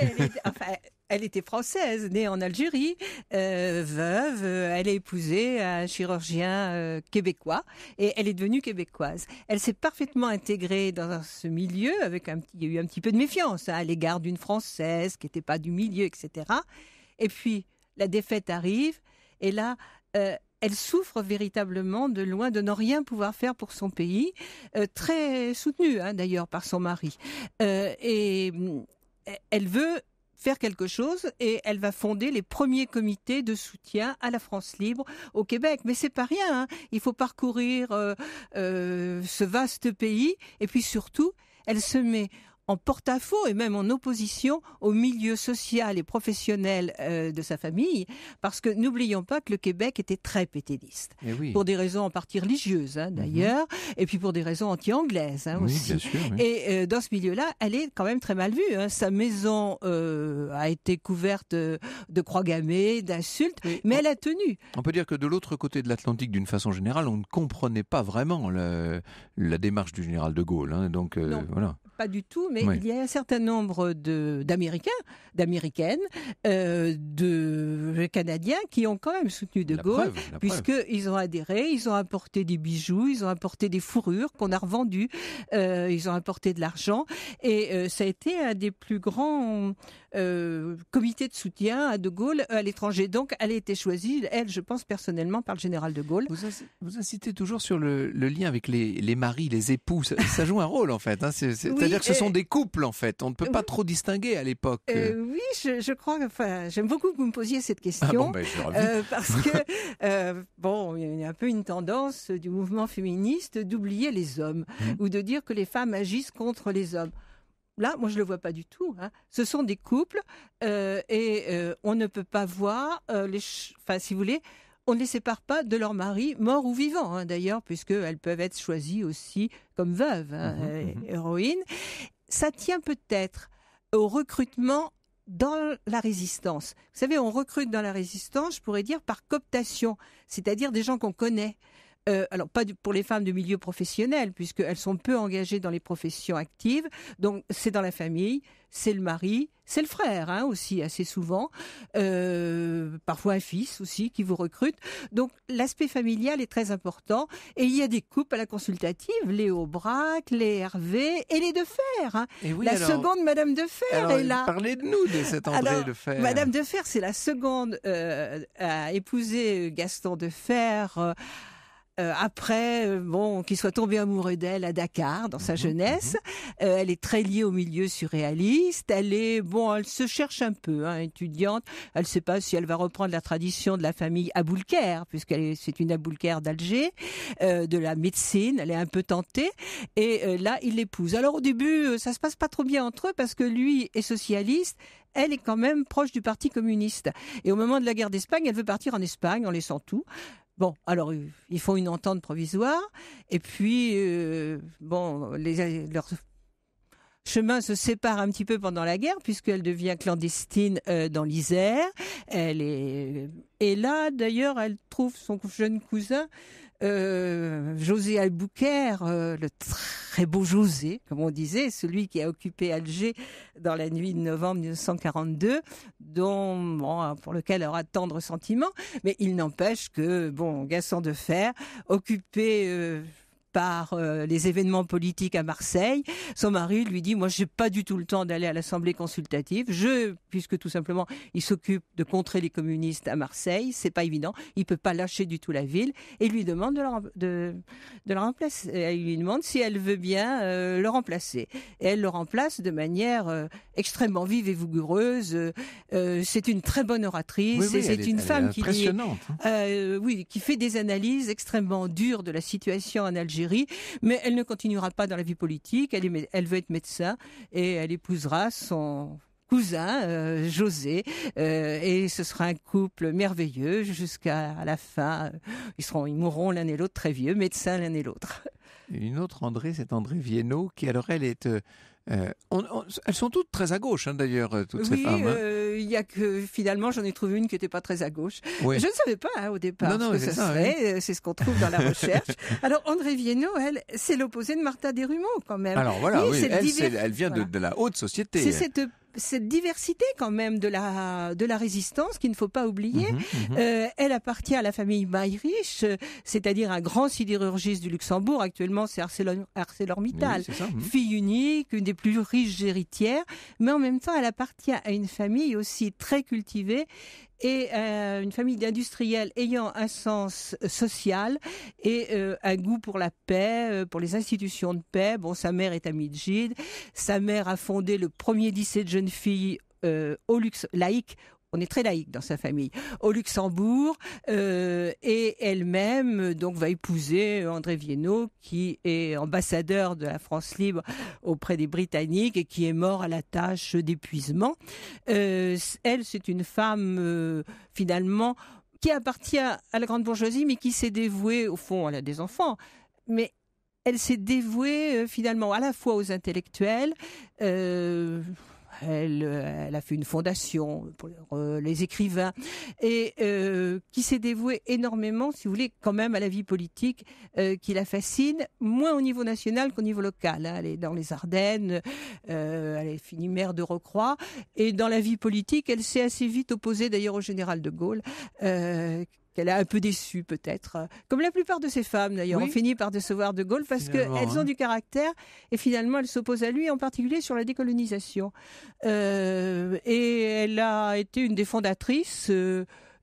elle était française, née en Algérie, veuve. Elle a épousé un chirurgien québécois et elle est devenue québécoise. Elle s'est parfaitement intégrée dans ce milieu avec il y a eu un petit peu de méfiance à l'égard d'une Française qui n'était pas du milieu, etc. Et puis la défaite arrive et là, elle souffre véritablement de loin de ne rien pouvoir faire pour son pays, très soutenue d'ailleurs par son mari. Et elle veut faire quelque chose et elle va fonder les premiers comités de soutien à la France libre au Québec. Mais c'est pas rien, il faut parcourir ce vaste pays et puis surtout, elle se met en porte-à-faux et même en opposition au milieu social et professionnel de sa famille, parce que n'oublions pas que le Québec était très pétainiste, pour des raisons en partie religieuses d'ailleurs, et puis pour des raisons anti-anglaises aussi. Bien sûr, oui. Et dans ce milieu-là, elle est quand même très mal vue. Sa maison a été couverte de croix gammées, d'insultes, mais elle a tenu. On peut dire que de l'autre côté de l'Atlantique, d'une façon générale, on ne comprenait pas vraiment la démarche du général de Gaulle. Donc voilà. Pas du tout, mais il y a un certain nombre d'Américains, d'Américaines, de Canadiens qui ont quand même soutenu de Gaulle, puisqu'ils ont adhéré, ils ont apporté des bijoux, ils ont apporté des fourrures qu'on a revendues, ils ont apporté de l'argent, et ça a été un des plus grands comités de soutien à de Gaulle à l'étranger. Donc, elle a été choisie, elle, je pense personnellement, par le général de Gaulle. Vous insistez toujours sur le lien avec les maris, les époux. Ça joue un rôle, en fait. C'est-à-dire que ce sont des couples, en fait. On ne peut pas trop distinguer à l'époque. Oui, je crois. Enfin, j'aime beaucoup que vous me posiez cette question. Parce que, il y a un peu une tendance du mouvement féministe d'oublier les hommes ou de dire que les femmes agissent contre les hommes. Là, moi, je le vois pas du tout. Ce sont des couples et on ne peut pas voir si vous voulez. On ne les sépare pas de leur mari, mort ou vivant, d'ailleurs, puisqu'elles peuvent être choisies aussi comme veuves, héroïnes. Ça tient peut-être au recrutement dans la résistance. Vous savez, on recrute dans la résistance, je pourrais dire, par cooptation, c'est-à-dire des gens qu'on connaît. Alors, pas pour les femmes de milieu professionnel, puisqu'elles sont peu engagées dans les professions actives. Donc, c'est dans la famille, c'est le mari, c'est le frère aussi, assez souvent. Parfois un fils aussi qui vous recrute. Donc, l'aspect familial est très important. Et il y a des couples à la consultative, les Aubrac, les Hervé et les Defer. Seconde Madame Defer est là. Parlez de nous, de cette André Defer. Madame Defer, c'est la seconde à épouser Gaston Defer. Après, qu'il soit tombé amoureux d'elle à Dakar dans sa jeunesse. Elle est très liée au milieu surréaliste. Elle se cherche un peu, étudiante. Elle ne sait pas si elle va reprendre la tradition de la famille Aboulker, c'est une Aboulker d'Alger, de la médecine. Elle est un peu tentée. Et là, il l'épouse. Alors au début, ça se passe pas trop bien entre eux parce que lui est socialiste. Elle est quand même proche du Parti communiste. Et au moment de la guerre d'Espagne, elle veut partir en Espagne en laissant tout. Alors ils font une entente provisoire et puis leurs chemins se séparent un petit peu pendant la guerre puisqu'elle devient clandestine dans l'Isère. Et là d'ailleurs elle trouve son jeune cousin José Albouquer, le très beau José, comme on disait, celui qui a occupé Alger dans la nuit de novembre 1942, pour lequel elle aura de tendres sentiments. Mais il n'empêche que, Gaston Defer, occupé par les événements politiques à Marseille, son mari lui dit « Moi, j'ai pas du tout le temps d'aller à l'Assemblée consultative, puisque tout simplement, il s'occupe de contrer les communistes à Marseille, c'est pas évident, il peut pas lâcher du tout la ville, et il lui demande de le remplacer. Il lui demande si elle veut bien le remplacer. Et elle le remplace de manière extrêmement vive et vigoureuse. C'est une très bonne oratrice, c'est une femme qui fait des analyses extrêmement dures de la situation en Algérie. Mais elle ne continuera pas dans la vie politique, elle veut être médecin et elle épousera son cousin, José, et ce sera un couple merveilleux jusqu'à la fin. Ils mourront l'un et l'autre très vieux, médecins l'un et l'autre. une autre André, c'est André Viennot, qui alors elle est... elles sont toutes très à gauche, hein, d'ailleurs, toutes ces femmes. Il y a que finalement j'en ai trouvé une qui n'était pas très à gauche. Oui. Je ne savais pas au départ ce que ça serait. C'est ce qu'on trouve dans la recherche. Alors André Viennot, elle, c'est l'opposé de Martha Desrumaux quand même. Alors voilà, oui, elle vient de la haute société. C'est cette diversité quand même de la résistance qu'il ne faut pas oublier. Elle appartient à la famille Mayrisch, c'est-à-dire un grand sidérurgiste du Luxembourg. Actuellement, c'est ArcelorMittal. Oui, c'est ça. Fille unique, une des plus riches héritières, mais en même temps, elle appartient à une famille aussi très cultivée et une famille d'industriels ayant un sens social et un goût pour la paix, pour les institutions de paix. Bon, sa mère est amie de Gide. Sa mère a fondé le premier lycée de jeunes filles laïque. On est très laïque dans sa famille, au Luxembourg, et elle-même donc va épouser André Viennot, qui est ambassadeur de la France libre auprès des Britanniques et qui est mort à la tâche d'épuisement. Elle, c'est une femme finalement qui appartient à la grande bourgeoisie, mais qui s'est dévouée, au fond, elle a des enfants, mais elle s'est dévouée finalement à la fois aux intellectuels. Elle a fait une fondation pour les écrivains et qui s'est dévouée énormément, si vous voulez, quand même à la vie politique qui la fascine, moins au niveau national qu'au niveau local. Elle est dans les Ardennes, elle est finie maire de Rocroi, et dans la vie politique, elle s'est assez vite opposée d'ailleurs au général de Gaulle, qu'elle a un peu déçue peut-être, comme la plupart de ces femmes d'ailleurs, Oui. ont fini par décevoir de Gaulle parce qu'elles ont du caractère et finalement elles s'opposent à lui, en particulier sur la décolonisation. Et elle a été une des fondatrices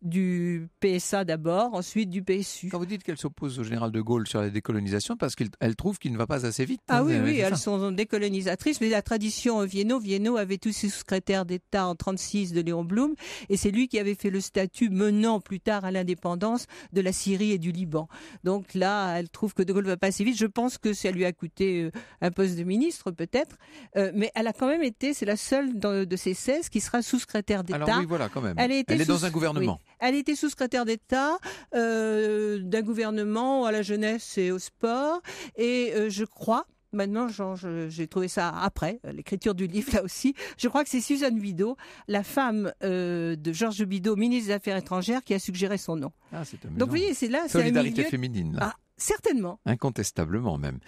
du PSA d'abord, ensuite du PSU. Quand vous dites qu'elle s'oppose au général de Gaulle sur la décolonisation, parce qu'elle trouve qu'il ne va pas assez vite. Ah oui, c'est elles ça. sont décolonisatrices, mais la tradition Viennot avait tous ses secrétaires d'État en 1936 de Léon Blum, et c'est lui qui avait fait le statut menant plus tard à l'indépendance de la Syrie et du Liban. Donc là, elle trouve que de Gaulle ne va pas assez vite. Je pense que ça lui a coûté un poste de ministre peut-être, mais elle a quand même été, c'est la seule de ces 16 qui sera sous-secrétaire d'État. Alors oui, voilà, quand même. Elle est dans un gouvernement. Oui. Elle était sous-secrétaire d'État d'un gouvernement à la jeunesse et au sport. Et je crois, maintenant j'ai trouvé ça après, l'écriture du livre là aussi, je crois que c'est Suzanne Bidot, la femme de Georges Bidault, ministre des Affaires étrangères, qui a suggéré son nom. Ah, c'est amusant. Donc vous voyez, c'est là, c'est un Solidarité milieu... féminine, là. Ah, certainement. Incontestablement même.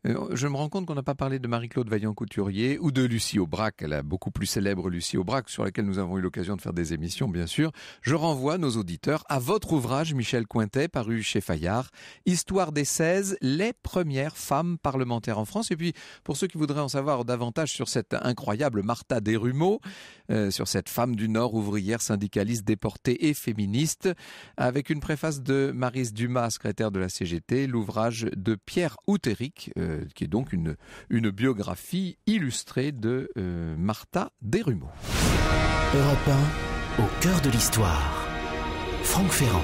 Je me rends compte qu'on n'a pas parlé de Marie-Claude Vaillant-Couturier ou de Lucie Aubrac, la beaucoup plus célèbre Lucie Aubrac, sur laquelle nous avons eu l'occasion de faire des émissions, bien sûr. Je renvoie nos auditeurs à votre ouvrage, Michel Cointet, paru chez Fayard, Histoire des 16, les premières femmes parlementaires en France. Et puis, pour ceux qui voudraient en savoir davantage sur cette incroyable Martha Desrumaux, sur cette femme du Nord, ouvrière, syndicaliste, déportée et féministe, avec une préface de Maryse Dumas, secrétaire de la CGT, l'ouvrage de Pierre Outéric, qui est donc une biographie illustrée de Martha Desrumaux. Europe 1, au cœur de l'histoire. Franck Ferrand.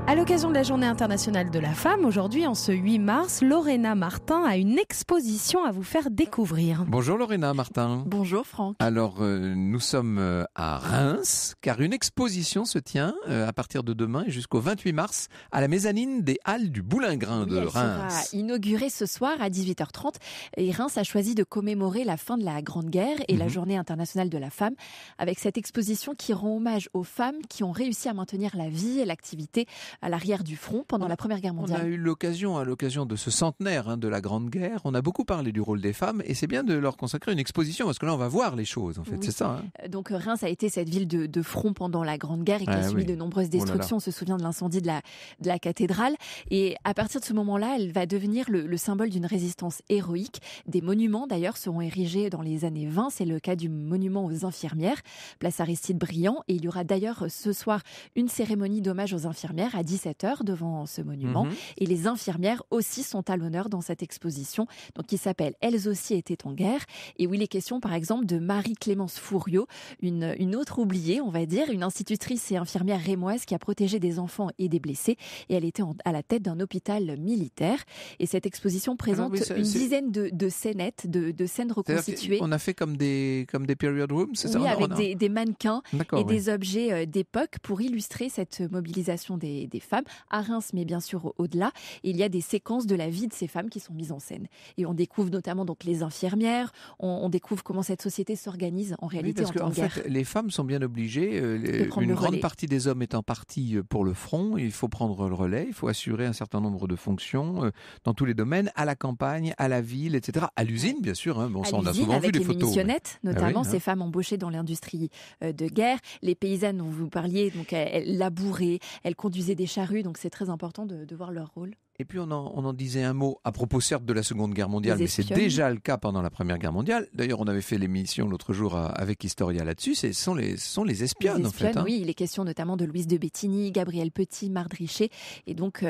À l'occasion de la Journée internationale de la femme, aujourd'hui, en ce 8 mars, Lorena Martin a une exposition à vous faire découvrir. Bonjour Lorena Martin. Bonjour Franck. Alors, nous sommes à Reims, car une exposition se tient à partir de demain et jusqu'au 28 mars à la mezzanine des Halles du Boulingrin de Reims. Elle sera inaugurée ce soir à 18h30 et Reims a choisi de commémorer la fin de la Grande Guerre et la Journée internationale de la femme avec cette exposition qui rend hommage aux femmes qui ont réussi à maintenir la vie et l'activité à l'arrière du front pendant la Première Guerre mondiale. On a eu l'occasion, à l'occasion de ce centenaire de la Grande Guerre, on a beaucoup parlé du rôle des femmes et c'est bien de leur consacrer une exposition parce que là on va voir les choses en fait, Oui. c'est ça. Donc Reims a été cette ville de front pendant la Grande Guerre et qui a subi de nombreuses destructions. On se souvient de l'incendie de la cathédrale et à partir de ce moment-là, elle va devenir le symbole d'une résistance héroïque. Des monuments d'ailleurs seront érigés dans les années 20, c'est le cas du monument aux infirmières, place Aristide Briand, et il y aura d'ailleurs ce soir une cérémonie d'hommage aux infirmières à 17h devant ce monument. Et les infirmières aussi sont à l'honneur dans cette exposition, donc qui s'appelle « Elles aussi étaient en guerre ». Et où il est question par exemple de Marie-Clémence Fouriot, une autre oubliée, on va dire, une institutrice et infirmière rémoise qui a protégé des enfants et des blessés. Et elle était à la tête d'un hôpital militaire. Et cette exposition présente une dizaine de scénettes, de scènes reconstituées. On a fait comme des period rooms, c'est ça? Oui, avec des mannequins et oui. des objets d'époque pour illustrer cette mobilisation des des femmes, à Reims, mais bien sûr au-delà. Et il y a des séquences de la vie de ces femmes qui sont mises en scène. Et on découvre notamment donc les infirmières, on découvre comment cette société s'organise en réalité en temps de guerre. Fait, les femmes sont bien obligées, une grande partie des hommes étant partis pour le front, il faut prendre le relais, il faut assurer un certain nombre de fonctions dans tous les domaines, à la campagne, à la ville, etc. À l'usine, bien sûr. Bon, ça, on a souvent vu les photos. Munitionnettes, notamment ces femmes embauchées dans l'industrie de guerre. Les paysannes dont vous parliez, donc elles labouraient, elles conduisaient des charrues, donc c'est très important de voir leur rôle. Et puis on en disait un mot à propos certes de la Seconde Guerre mondiale, mais c'est déjà le cas pendant la Première Guerre mondiale. D'ailleurs, on avait fait l'émission l'autre jour avec Historia là-dessus. Ce sont les espionnes, en fait. Oui, il est question notamment de Louise de Bétigny, Gabrielle Petit, Marthe Richer. Et donc,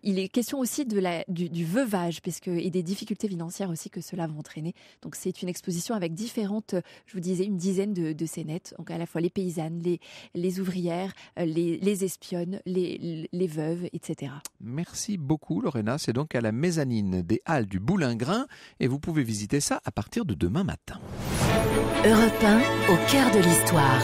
il est question aussi du veuvage et des difficultés financières aussi que cela va entraîner. Donc, c'est une exposition avec différentes, je vous disais, une dizaine de scénettes. Donc, à la fois les paysannes, les ouvrières, les espionnes, les veuves, etc. Merci beaucoup. Lorena, c'est donc à la mezzanine des Halles du Boulingrin et vous pouvez visiter ça à partir de demain matin. Europe 1, au cœur de l'histoire.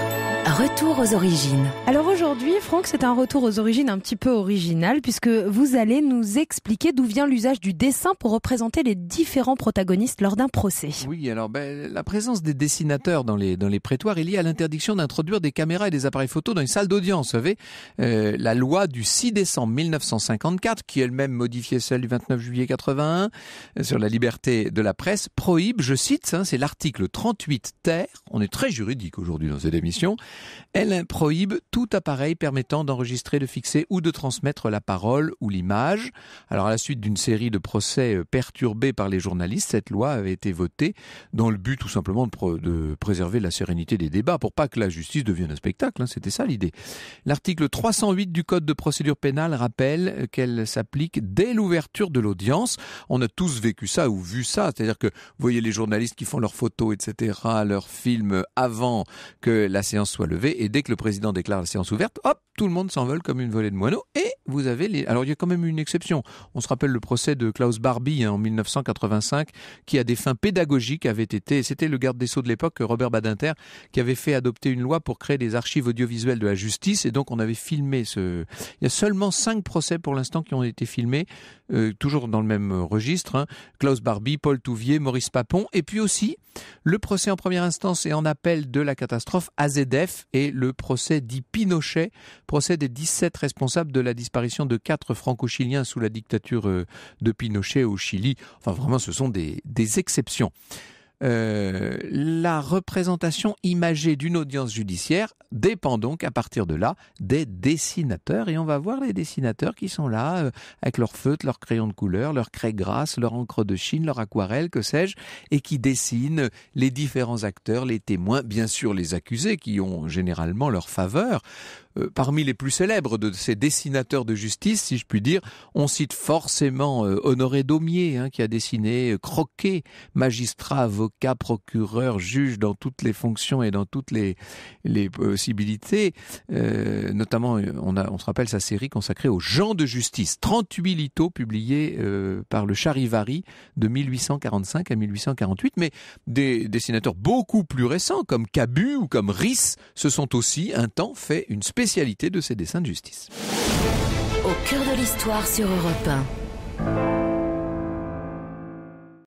Retour aux origines. Alors aujourd'hui, Franck, c'est un retour aux origines un petit peu original puisque vous allez nous expliquer d'où vient l'usage du dessin pour représenter les différents protagonistes lors d'un procès. Oui, alors la présence des dessinateurs dans les prétoires est liée à l'interdiction d'introduire des caméras et des appareils photo dans une salle d'audience. Vous savez, la loi du 6 décembre 1954, qui elle-même modifiait celle du 29 juillet 81 sur la liberté de la presse, prohibe, je cite, c'est l'article 38 ter, on est très juridique aujourd'hui dans cette émission, elle prohibe tout appareil permettant d'enregistrer, de fixer ou de transmettre la parole ou l'image. Alors à la suite d'une série de procès perturbés par les journalistes, cette loi avait été votée dans le but tout simplement de préserver la sérénité des débats pour pas que la justice devienne un spectacle. C'était ça l'idée. L'article 308 du Code de procédure pénale rappelle qu'elle s'applique dès l'ouverture de l'audience. On a tous vécu ça ou vu ça, c'est-à-dire que vous voyez les journalistes qui font leurs photos, etc., leurs films avant que la séance soit levée, et dès que le président déclare la séance ouverte, hop, tout le monde s'envole comme une volée de moineaux, et vous avez Alors il y a quand même une exception. On se rappelle le procès de Klaus Barbie en 1985, qui à des fins pédagogiques avait été, c'était le garde des Sceaux de l'époque, Robert Badinter, qui avait fait adopter une loi pour créer des archives audiovisuelles de la justice, et donc on avait filmé Il y a seulement 5 procès pour l'instant qui ont été filmés, toujours dans le même registre, Klaus Barbie, Paul Touvier, Maurice Papon, et puis aussi le procès en première instance et en appel de la catastrophe AZF et le procès dit Pinochet, procès des 17 responsables de la disparition de 4 franco-chiliens sous la dictature de Pinochet au Chili. Enfin vraiment, ce sont des exceptions. La représentation imagée d'une audience judiciaire dépend donc à partir de là des dessinateurs, et on va voir les dessinateurs qui sont là avec leur feutre, leur crayon de couleur, leur craie grasse, leur encre de Chine, leur aquarelle, que sais-je, et qui dessinent les différents acteurs, les témoins, bien sûr les accusés qui ont généralement leur faveur. Parmi les plus célèbres de ces dessinateurs de justice, si je puis dire, on cite forcément Honoré Daumier, qui a dessiné Croquet, magistrat, avocat, procureur, juge dans toutes les fonctions et dans toutes les possibilités. Notamment, on se rappelle sa série consacrée aux gens de justice. 38 lithos publiés par le Charivari de 1845 à 1848. Mais des dessinateurs beaucoup plus récents, comme Cabu ou comme Riss, se sont aussi un temps fait une spécialité de ces dessins de justice. Au cœur de l'histoire sur Europe 1.